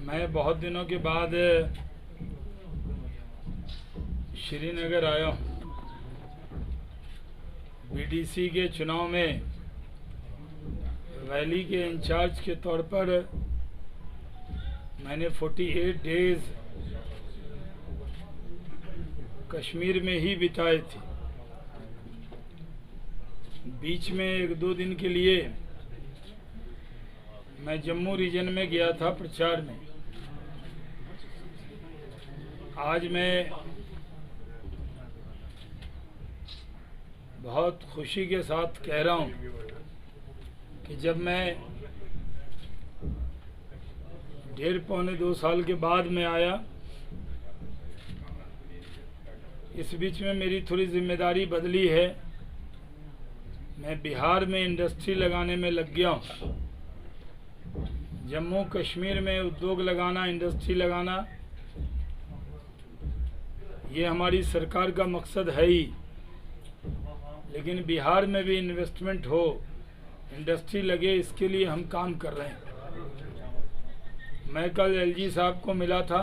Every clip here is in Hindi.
मैं बहुत दिनों के बाद श्रीनगर आया हूँ। बीडीसी के चुनाव में वैली के इंचार्ज के तौर पर मैंने 48 डेज कश्मीर में ही बिताए थे। बीच में 1-2 दिन के लिए मैं जम्मू रीजन में गया था प्रचार में। आज मैं बहुत खुशी के साथ कह रहा हूँ कि जब मैं 1.5-2 साल के बाद में आया, इस बीच में मेरी थोड़ी जिम्मेदारी बदली है। मैं बिहार में इंडस्ट्री लगाने में लग गया हूँ। जम्मू कश्मीर में उद्योग लगाना, इंडस्ट्री लगाना, ये हमारी सरकार का मकसद है ही। लेकिन बिहार में भी इन्वेस्टमेंट हो, इंडस्ट्री लगे, इसके लिए हम काम कर रहे हैं। मैं कल एलजी साहब को मिला था,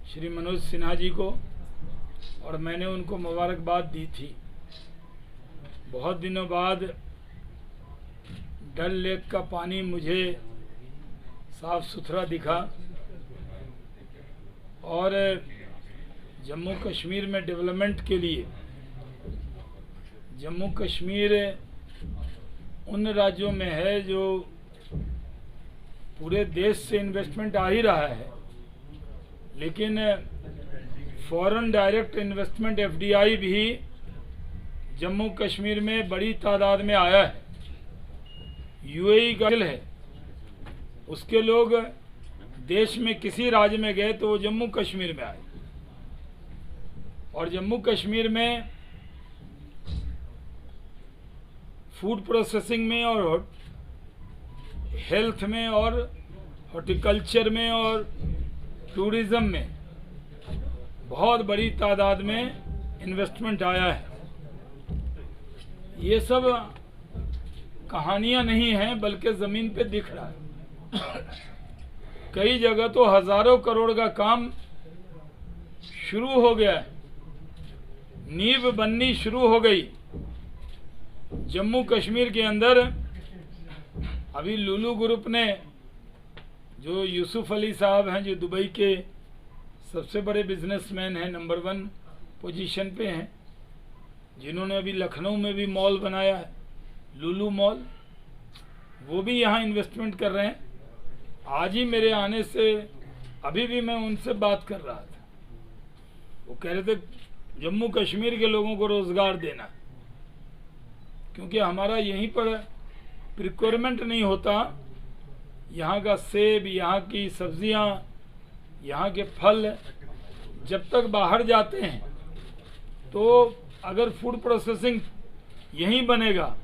श्री मनोज सिन्हा जी को, और मैंने उनको मुबारकबाद दी थी। बहुत दिनों बाद डल लेक का पानी मुझे साफ सुथरा दिखा और जम्मू कश्मीर में डेवलपमेंट के लिए, जम्मू कश्मीर उन राज्यों में है जो पूरे देश से इन्वेस्टमेंट आ ही रहा है, लेकिन फॉरेन डायरेक्ट इन्वेस्टमेंट एफडीआई भी जम्मू कश्मीर में बड़ी तादाद में आया है। यूएई का है, उसके लोग देश में किसी राज्य में गए तो वो जम्मू कश्मीर में आए। और जम्मू कश्मीर में फूड प्रोसेसिंग में और हेल्थ में और हॉर्टिकल्चर में और टूरिज्म में बहुत बड़ी तादाद में इन्वेस्टमेंट आया है। ये सब कहानियां नहीं हैं, बल्कि जमीन पे दिख रहा है। कई जगह तो हजारों करोड़ का काम शुरू हो गया है, नींव बननी शुरू हो गई। जम्मू कश्मीर के अंदर अभी लुलु ग्रुप ने, जो यूसुफ अली साहब हैं, जो दुबई के सबसे बड़े बिजनेसमैन हैं, नंबर 1 पोजीशन पे हैं, जिन्होंने अभी लखनऊ में भी मॉल बनाया है, लुलु मॉल, वो भी यहाँ इन्वेस्टमेंट कर रहे हैं। आज ही मेरे आने से अभी भी मैं उनसे बात कर रहा था। वो कह रहे थे जम्मू कश्मीर के लोगों को रोजगार देना, क्योंकि हमारा यहीं पर प्रिक्योरमेंट नहीं होता। यहाँ का सेब, यहाँ की सब्जियाँ, यहाँ के फल जब तक बाहर जाते हैं, तो अगर फूड प्रोसेसिंग यहीं बनेगा,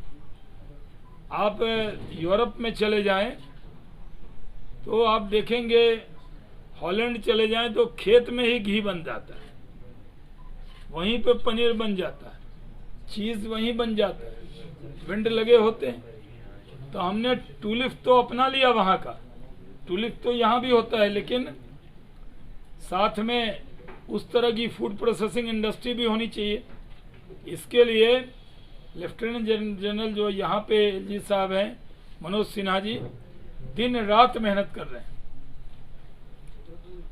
आप यूरोप में चले जाएं तो आप देखेंगे, हॉलैंड चले जाएं तो खेत में ही घी बन जाता है, वहीं पे पनीर बन जाता है, चीज वहीं बन जाता है, विंड लगे होते हैं। तो हमने टूलिप तो अपना लिया वहां का, टूलिप तो यहाँ भी होता है, लेकिन साथ में उस तरह की फूड प्रोसेसिंग इंडस्ट्री भी होनी चाहिए। इसके लिए लेफ्टिनेंट जनरल जो यहाँ पे एलजी साहब हैं, मनोज सिन्हा जी, दिन रात मेहनत कर रहे हैं।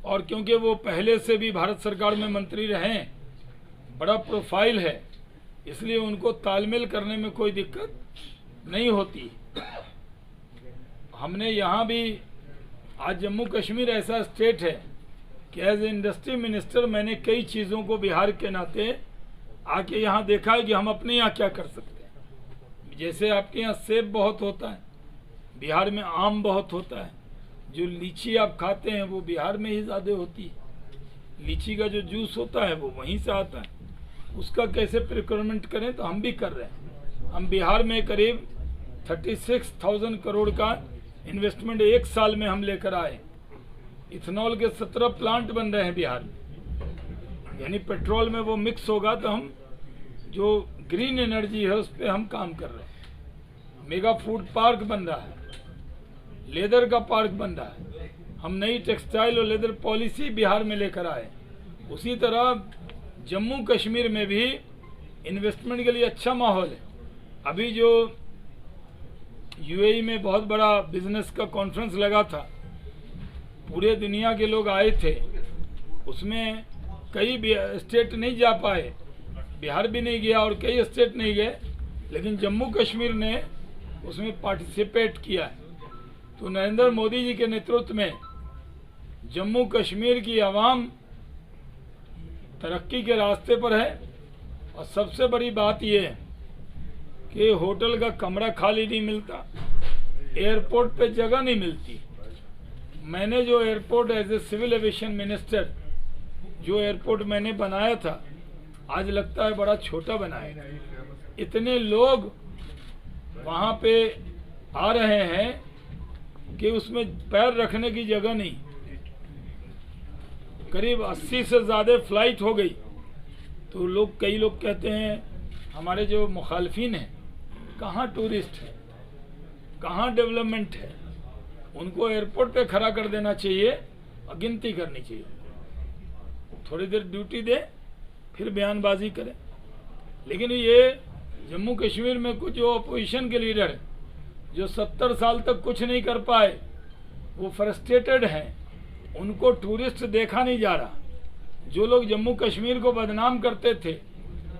और क्योंकि वो पहले से भी भारत सरकार में मंत्री रहे, बड़ा प्रोफाइल है, इसलिए उनको तालमेल करने में कोई दिक्कत नहीं होती। हमने यहाँ भी, आज जम्मू कश्मीर ऐसा स्टेट है कि एज ए इंडस्ट्री मिनिस्टर मैंने कई चीज़ों को बिहार के नाते आके यहाँ देखा है कि हम अपने यहाँ क्या कर सकते हैं। जैसे आपके यहाँ सेब बहुत होता है, बिहार में आम बहुत होता है। जो लीची आप खाते हैं वो बिहार में ही ज़्यादा होती है। लीची का जो जूस होता है वो वहीं से आता है। उसका कैसे प्रिक्योरमेंट करें, तो हम भी कर रहे हैं। हम बिहार में करीब 36,000 करोड़ का इन्वेस्टमेंट 1 साल में हम लेकर आए। इथेनॉल के 17 प्लांट बन रहे हैं बिहार में, यानी पेट्रोल में वो मिक्स होगा तो हम जो ग्रीन एनर्जी है उस पर हम काम कर रहे हैं। मेगा फूड पार्क बन रहा है, लेदर का पार्क बन रहा है। हम नई टेक्सटाइल और लेदर पॉलिसी बिहार में लेकर आए। उसी तरह जम्मू कश्मीर में भी इन्वेस्टमेंट के लिए अच्छा माहौल है। अभी जो यूएई में बहुत बड़ा बिजनेस का कॉन्फ्रेंस लगा था, पूरे दुनिया के लोग आए थे, उसमें कई स्टेट नहीं जा पाए, बिहार भी नहीं गया और कई स्टेट नहीं गए, लेकिन जम्मू कश्मीर ने उसमें पार्टिसिपेट किया है। तो नरेंद्र मोदी जी के नेतृत्व में जम्मू कश्मीर की आवाम तरक्की के रास्ते पर है। और सबसे बड़ी बात यह है कि होटल का कमरा खाली नहीं मिलता, एयरपोर्ट पे जगह नहीं मिलती। मैंने जो airport as a civil aviation minister जो एयरपोर्ट मैंने बनाया था, आज लगता है बड़ा छोटा बनाया। इतने लोग वहाँ पे आ रहे हैं कि उसमें पैर रखने की जगह नहीं। करीब 80 से ज़्यादा फ्लाइट हो गई। तो कई लोग कहते हैं, हमारे जो मुखालफिन हैं, कहाँ टूरिस्ट है, कहाँ डेवलपमेंट है, उनको एयरपोर्ट पे खड़ा कर देना चाहिए और गिनती करनी चाहिए। थोड़ी देर ड्यूटी दे, फिर बयानबाजी करें। लेकिन ये जम्मू कश्मीर में कुछ जो अपोजिशन के लीडर हैं, जो 70 साल तक कुछ नहीं कर पाए, वो फ्रस्ट्रेटेड हैं, उनको टूरिस्ट देखा नहीं जा रहा। जो लोग जम्मू कश्मीर को बदनाम करते थे,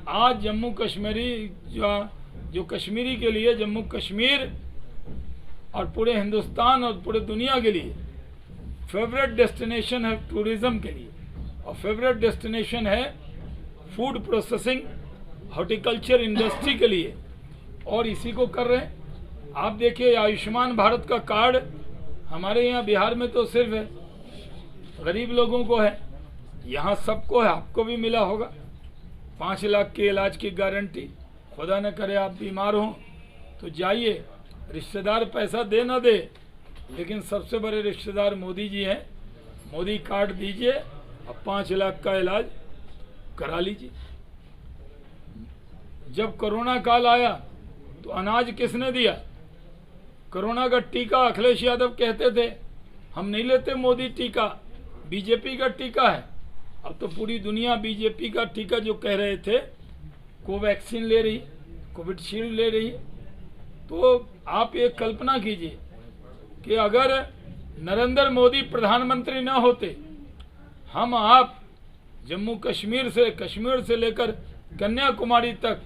आज जम्मू कश्मीरी जो कश्मीरी के लिए जम्मू कश्मीर और पूरे हिंदुस्तान और पूरे दुनिया के लिए फेवरेट डेस्टिनेशन है टूरिज्म के लिए। और फेवरेट डेस्टिनेशन है फूड प्रोसेसिंग, हॉर्टिकल्चर इंडस्ट्री के लिए, और इसी को कर रहे हैं। आप देखिए, आयुष्मान भारत का कार्ड हमारे यहाँ बिहार में तो सिर्फ गरीब लोगों को है, यहाँ सबको है। आपको भी मिला होगा 5 लाख के इलाज की गारंटी। खुदा न करे आप बीमार हों तो जाइए, रिश्तेदार पैसा दे ना दे, लेकिन सबसे बड़े रिश्तेदार मोदी जी हैं। मोदी कार्ड दीजिए और 5 लाख का इलाज करा लीजिए। जब कोरोना काल आया तो अनाज किसने दिया? कोरोना का टीका अखिलेश यादव कहते थे हम नहीं लेते मोदी टीका, बीजेपी का टीका है। अब तो पूरी दुनिया बीजेपी का टीका जो कह रहे थे, कोवैक्सीन ले रही, कोविडशील्ड ले रही। तो आप एक कल्पना कीजिए कि अगर नरेंद्र मोदी प्रधानमंत्री न होते, हम आप जम्मू कश्मीर से लेकर कन्याकुमारी तक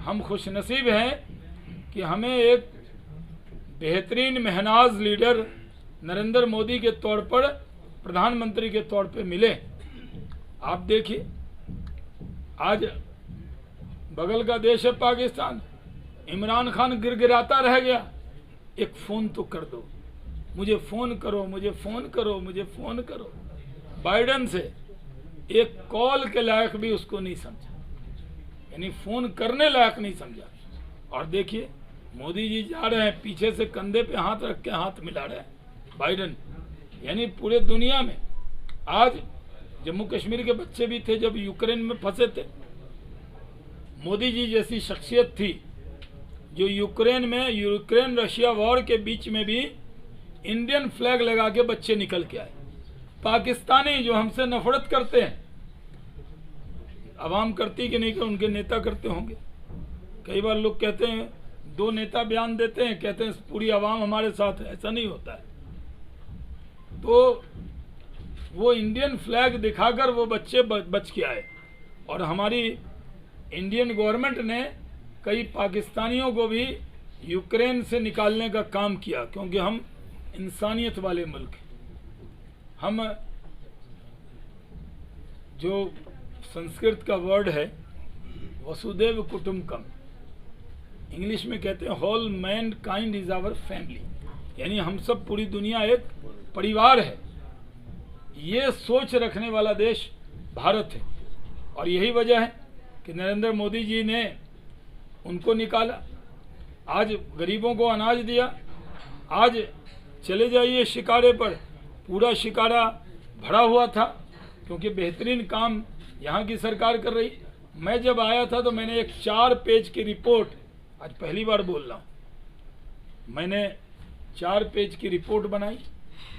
हम खुशनसीब हैं कि हमें एक बेहतरीन महनाज लीडर नरेंद्र मोदी के तौर पर, प्रधानमंत्री के तौर पे मिले। आप देखिए, आज बगल का देश है पाकिस्तान, इमरान खान गिड़गिड़ाता रह गया, एक फ़ोन तो कर दो, मुझे फ़ोन करो, मुझे फ़ोन करो, मुझे फ़ोन करो। बाइडेन से एक कॉल के लायक भी उसको नहीं समझा, यानी फ़ोन करने लायक नहीं समझा। और देखिए, मोदी जी जा रहे हैं, पीछे से कंधे पे हाथ रख के हाथ मिला रहे हैं बाइडेन। यानी पूरे दुनिया में आज जम्मू कश्मीर के बच्चे भी थे जब यूक्रेन में फंसे थे। मोदी जी जैसी शख्सियत थी जो यूक्रेन रशिया वॉर के बीच में भी इंडियन फ्लैग लगा के बच्चे निकल के आए। पाकिस्तानी जो हमसे नफरत करते हैं, आवाम करती कि नहीं कि उनके नेता करते होंगे। कई बार लोग कहते हैं, 2 नेता बयान देते हैं, कहते हैं पूरी आवाम हमारे साथ है, ऐसा नहीं होता है। तो वो इंडियन फ्लैग दिखाकर वो बच्चे बच के आए। और हमारी इंडियन गवर्नमेंट ने कई पाकिस्तानियों को भी यूक्रेन से निकालने का काम किया, क्योंकि हम इंसानियत वाले मुल्क हैं। हम जो संस्कृत का वर्ड है वसुदेव कुटुंबकम, इंग्लिश में कहते हैं whole mankind is our family, यानी हम सब, पूरी दुनिया एक परिवार है। ये सोच रखने वाला देश भारत है। और यही वजह है कि नरेंद्र मोदी जी ने उनको निकाला, आज गरीबों को अनाज दिया। आज चले जाइए शिकारे पर, पूरा शिकारा भरा हुआ था, क्योंकि बेहतरीन काम यहाँ की सरकार कर रही। मैं जब आया था तो मैंने एक 4 पेज की रिपोर्ट, आज पहली बार बोल रहा हूँ, मैंने 4 पेज की रिपोर्ट बनाई,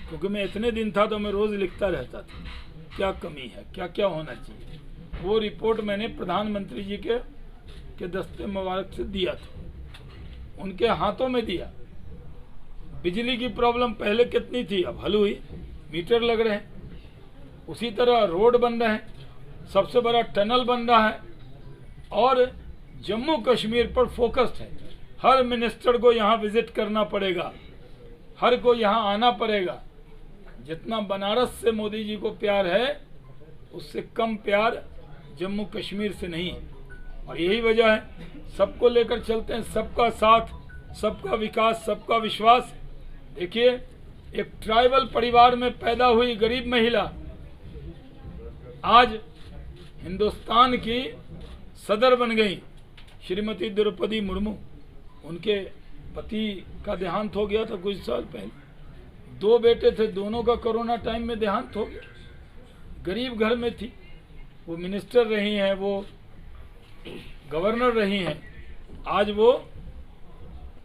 क्योंकि मैं इतने दिन था तो मैं रोज़ लिखता रहता था क्या कमी है, क्या क्या होना चाहिए। वो रिपोर्ट मैंने प्रधानमंत्री जी के दस्ते मुबारक से दिया था, उनके हाथों में दिया। बिजली की प्रॉब्लम पहले कितनी थी, अब हल हुई, मीटर लग रहे हैं। उसी तरह रोड बन रहे हैं, सबसे बड़ा टनल बन रहा है, और जम्मू कश्मीर पर फोकस्ड है। हर मिनिस्टर को यहाँ विजिट करना पड़ेगा, हर को यहाँ आना पड़ेगा। जितना बनारस से मोदी जी को प्यार है, उससे कम प्यार जम्मू कश्मीर से नहीं है। और यही वजह है, सबको लेकर चलते हैं, सबका साथ, सबका विकास, सबका विश्वास। देखिए, एक ट्राइबल परिवार में पैदा हुई गरीब महिला आज हिंदुस्तान की सदर बन गई, श्रीमती द्रौपदी मुर्मू। उनके पति का देहांत हो गया था कुछ साल पहले, 2 बेटे थे, दोनों का कोरोना टाइम में देहांत हो गया। गरीब घर में थी, वो मिनिस्टर रही हैं, वो गवर्नर रही हैं, आज वो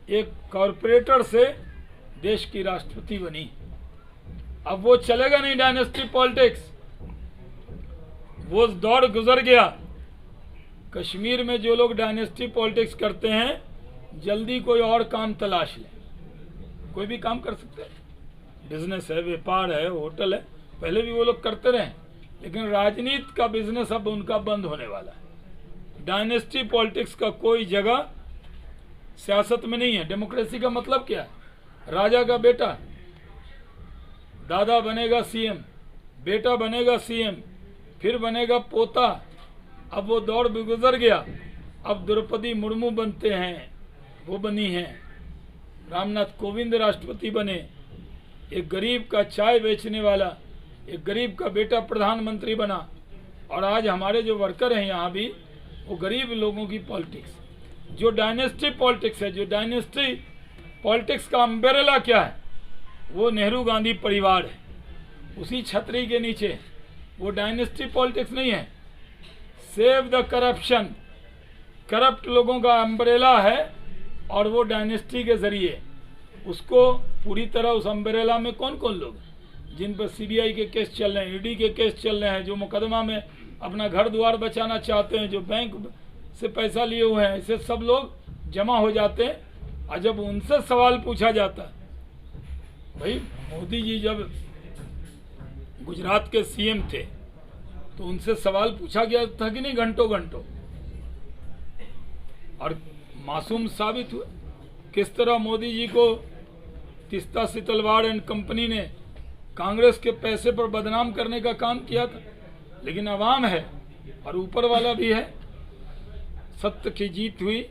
एक कॉरपोरेटर से देश की राष्ट्रपति बनी। अब वो चलेगा नहीं डायनेस्टी पॉलिटिक्स, वो दौर गुजर गया। कश्मीर में जो लोग डायनेस्टी पॉलिटिक्स करते हैं, जल्दी कोई और काम तलाश ले, कोई भी काम कर सकते हैं, बिजनेस है, व्यापार है, होटल है, पहले भी वो लोग करते रहे, लेकिन राजनीति का बिजनेस अब उनका बंद होने वाला है। डायनेस्टी पॉलिटिक्स का कोई जगह सियासत में नहीं है। डेमोक्रेसी का मतलब क्या है, राजा का बेटा, दादा बनेगा सीएम, बेटा बनेगा सीएम, फिर बनेगा पोता। अब वो दौर भी गुजर गया, अब द्रौपदी मुर्मू बनते हैं, वो बनी हैं, रामनाथ कोविंद राष्ट्रपति बने, एक गरीब का चाय बेचने वाला, एक गरीब का बेटा प्रधानमंत्री बना। और आज हमारे जो वर्कर हैं यहाँ भी, वो गरीब लोगों की पॉलिटिक्स, जो डायनेस्टी पॉलिटिक्स है, जो डायनेस्टी पॉलिटिक्स का अम्ब्रेला क्या है, वो नेहरू गांधी परिवार है, उसी छतरी के नीचे। वो डायनेस्टी पॉलिटिक्स नहीं है, सेव द करप्शन, करप्ट लोगों का अम्ब्रेला है, और वो डायनेस्टी के जरिए उसको पूरी तरह, उस अम्ब्रेला में कौन कौन लोग जिन पर सीबीआई के केस चल रहे हैं, ईडी के केस चल रहे हैं, जो मुकदमा में अपना घर द्वार बचाना चाहते हैं, जो बैंक से पैसा लिए हुए हैं, ऐसे सब लोग जमा हो जाते हैं। और जब उनसे सवाल पूछा जाता है, भाई मोदी जी जब गुजरात के सीएम थे तो उनसे सवाल पूछा गया था कि नहीं, घंटों घंटों, और मासूम साबित हुए। किस तरह मोदी जी को तीस्ता सितलवाड़ एंड कंपनी ने कांग्रेस के पैसे पर बदनाम करने का काम किया था, लेकिन अवाम है और ऊपर वाला भी है, सत्य की जीत हुई।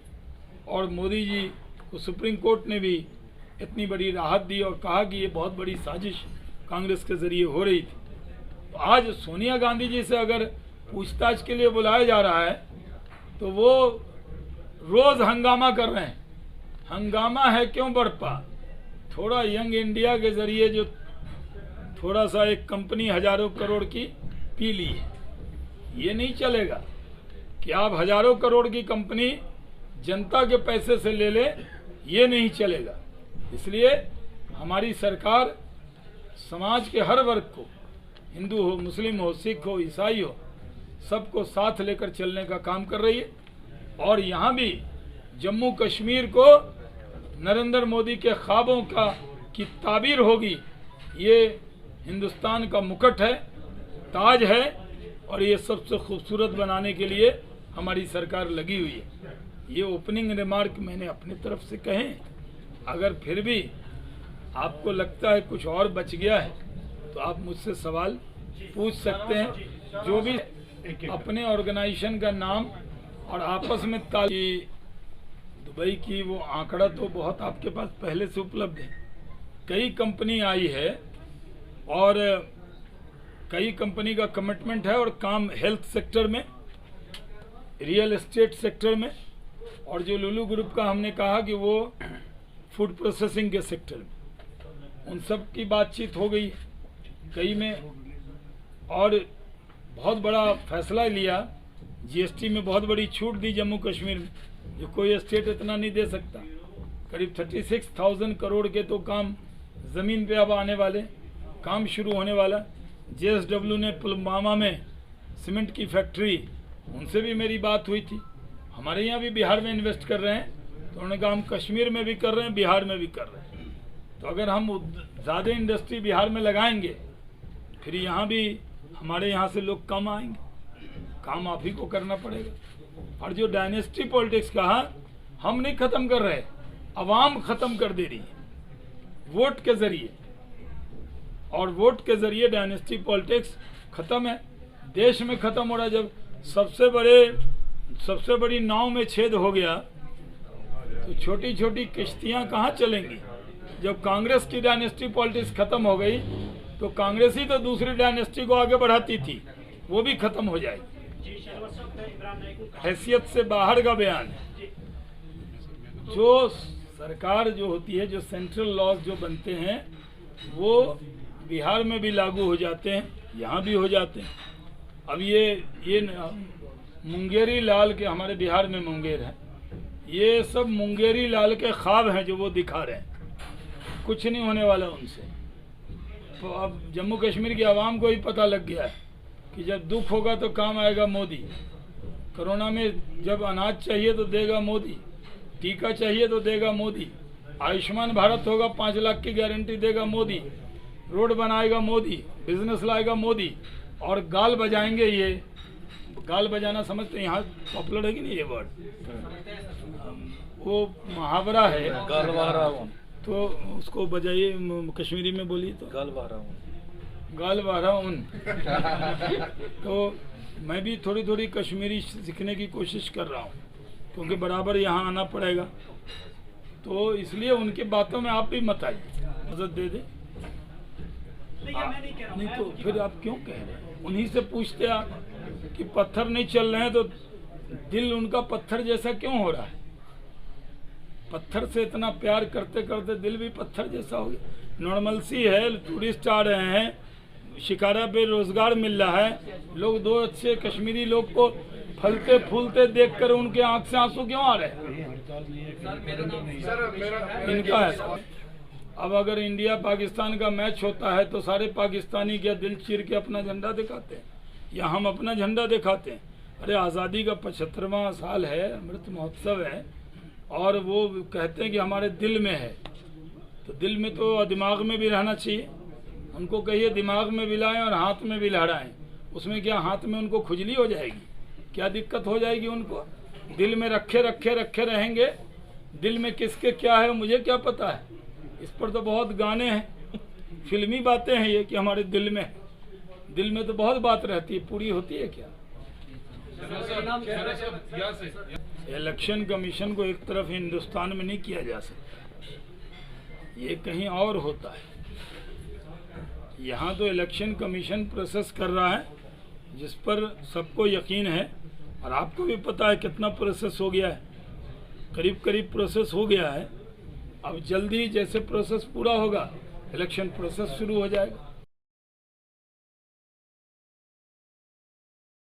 और मोदी जी को सुप्रीम कोर्ट ने भी इतनी बड़ी राहत दी और कहा कि ये बहुत बड़ी साजिश कांग्रेस के जरिए हो रही थी। तो आज सोनिया गांधी जी से अगर पूछताछ के लिए बुलाया जा रहा है, तो वो रोज हंगामा कर रहे हैं। हंगामा है क्यों बरपा, थोड़ा यंग इंडिया के जरिए जो थोड़ा सा एक कंपनी हजारों करोड़ की पी ली है, ये नहीं चलेगा कि आप हजारों करोड़ की कंपनी जनता के पैसे से ले ले, ये नहीं चलेगा। इसलिए हमारी सरकार समाज के हर वर्ग को, हिंदू हो, मुस्लिम हो, सिख हो, ईसाई हो, सबको साथ लेकर चलने का काम कर रही है। और यहाँ भी जम्मू कश्मीर को नरेंद्र मोदी के ख्वाबों की ताबीर होगी। ये हिंदुस्तान का मुकुट है, ताज है, और ये सबसे खूबसूरत बनाने के लिए हमारी सरकार लगी हुई है। ये ओपनिंग रिमार्क मैंने अपनी तरफ से कहे। अगर फिर भी आपको लगता है कुछ और बच गया है तो आप मुझसे सवाल पूछ सकते हैं। जो भी अपने ऑर्गेनाइजेशन का नाम और आपस में दुबई की वो आंकड़ा तो बहुत आपके पास पहले से उपलब्ध है। कई कंपनी आई है और कई कंपनी का कमिटमेंट है, और काम हेल्थ सेक्टर में, रियल एस्टेट सेक्टर में, और जो लुलु ग्रुप का हमने कहा कि वो फूड प्रोसेसिंग के सेक्टर में, उन सब की बातचीत हो गई कई में। और बहुत बड़ा फैसला लिया, जीएसटी में बहुत बड़ी छूट दी जम्मू कश्मीर में, जो कोई स्टेट इतना नहीं दे सकता। करीब 36,000 करोड़ के तो काम ज़मीन पे अब आने वाले, काम शुरू होने वाला। JSW ने पुलवामा में सीमेंट की फैक्ट्री, उनसे भी मेरी बात हुई थी। हमारे यहाँ भी बिहार में इन्वेस्ट कर रहे हैं, तो उन्होंने कहा हम कश्मीर में भी कर रहे हैं, बिहार में भी कर रहे हैं। तो अगर हम ज़्यादा इंडस्ट्री बिहार में लगाएंगे, फिर यहाँ भी हमारे यहाँ से लोग कम आएंगे, काम आप ही को करना पड़ेगा। और जो डायनेस्टी पॉलिटिक्स कहा, हम नहीं ख़त्म कर रहे, अवाम ख़त्म कर दे रही है वोट के ज़रिए, और वोट के ज़रिए डायनेस्टी पॉलिटिक्स ख़त्म है, देश में ख़त्म हो रहा है। जब सबसे बड़ी नाव में छेद हो गया, तो छोटी छोटी किश्तियाँ कहाँ चलेंगी। जब कांग्रेस की डायनेस्टी पॉलिटिक्स ख़त्म हो गई, तो कांग्रेस ही तो दूसरी डायनेस्टी को आगे बढ़ाती थी, वो भी ख़त्म हो जाएगी। हैसियत से बाहर का बयान है। जो सरकार जो होती है, जो सेंट्रल लॉज जो बनते हैं, वो बिहार में भी लागू हो जाते हैं, यहाँ भी हो जाते हैं। अब ये मुंगेरी लाल के, हमारे बिहार में मुंगेर है, ये सब मुंगेरी लाल के ख्वाब हैं जो वो दिखा रहे हैं, कुछ नहीं होने वाला उनसे। तो अब जम्मू कश्मीर की आवाम को ही पता लग गया है कि जब दुख होगा तो काम आएगा मोदी। कोरोना में जब अनाज चाहिए तो देगा मोदी, टीका चाहिए तो देगा मोदी, आयुष्मान भारत होगा 5 लाख की गारंटी देगा मोदी, रोड बनाएगा मोदी, बिजनेस लाएगा मोदी, और गाल बजाएंगे। ये गाल बजाना समझते हैं, यहाँ पॉपुलर है कि नहीं ये वर्ड, वो मुहावरा है, तो उसको बजाइए कश्मीरी में बोलिए तो गाल बहरा उन। तो मैं भी थोड़ी कश्मीरी सीखने की कोशिश कर रहा हूँ, क्योंकि बराबर यहाँ आना पड़ेगा। तो इसलिए उनकी बातों में आप भी मत आइए, मदद दे दे। नहीं तो फिर आप क्यों कह रहे हैं? उन्हीं से पूछते आप कि पत्थर नहीं चल रहे हैं, तो दिल उनका पत्थर जैसा क्यों हो रहा है? पत्थर से इतना प्यार करते करते दिल भी पत्थर जैसा हो गया। नॉर्मल सी है, टूरिस्ट आ रहे हैं, शिकारा पे रोजगार मिल रहा है, लोग दो अच्छे कश्मीरी लोग को फलते फूलते देखकर उनके आंख से आंसू क्यों आ रहे हैं? इनका है। अब अगर इंडिया पाकिस्तान का मैच होता है तो सारे पाकिस्तानी क्या दिल चीर के अपना झंडा दिखाते हैं, या हम अपना झंडा दिखाते हैं? अरे आज़ादी का 75वां साल है, अमृत महोत्सव है, और वो कहते हैं कि हमारे दिल में है। तो दिल में तो दिमाग में भी रहना चाहिए। उनको कहिए दिमाग में भी लाएं और हाथ में भी लहराएं। उसमें क्या हाथ में उनको खुजली हो जाएगी? क्या दिक्कत हो जाएगी उनको? दिल में रखे रहेंगे। दिल में किसके क्या है मुझे क्या पता है? इस पर तो बहुत गाने हैं, फिल्मी बातें हैं ये कि हमारे दिल में। दिल में तो बहुत बात रहती है, पूरी होती है क्या? इलेक्शन कमीशन को एक तरफ हिंदुस्तान में नहीं किया जा सकता, ये कहीं और होता है। यहाँ तो इलेक्शन कमीशन प्रोसेस कर रहा है, जिस पर सबको यकीन है, और आपको भी पता है कितना प्रोसेस हो गया है। करीब प्रोसेस हो गया है। अब जल्दी जैसे प्रोसेस पूरा होगा, इलेक्शन प्रोसेस शुरू हो जाएगा।